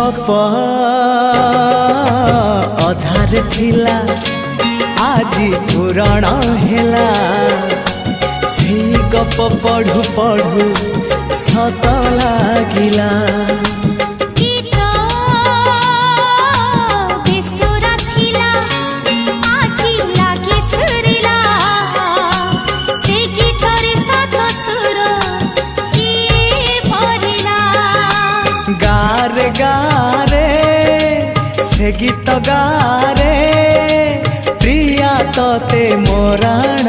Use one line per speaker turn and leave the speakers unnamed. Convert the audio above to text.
गप अधार थिला आजी पुराण हेला से गप पढ़ु पढ़ु सत लागिला गारे गारे से गीत गारे प्रिया तोते मोराण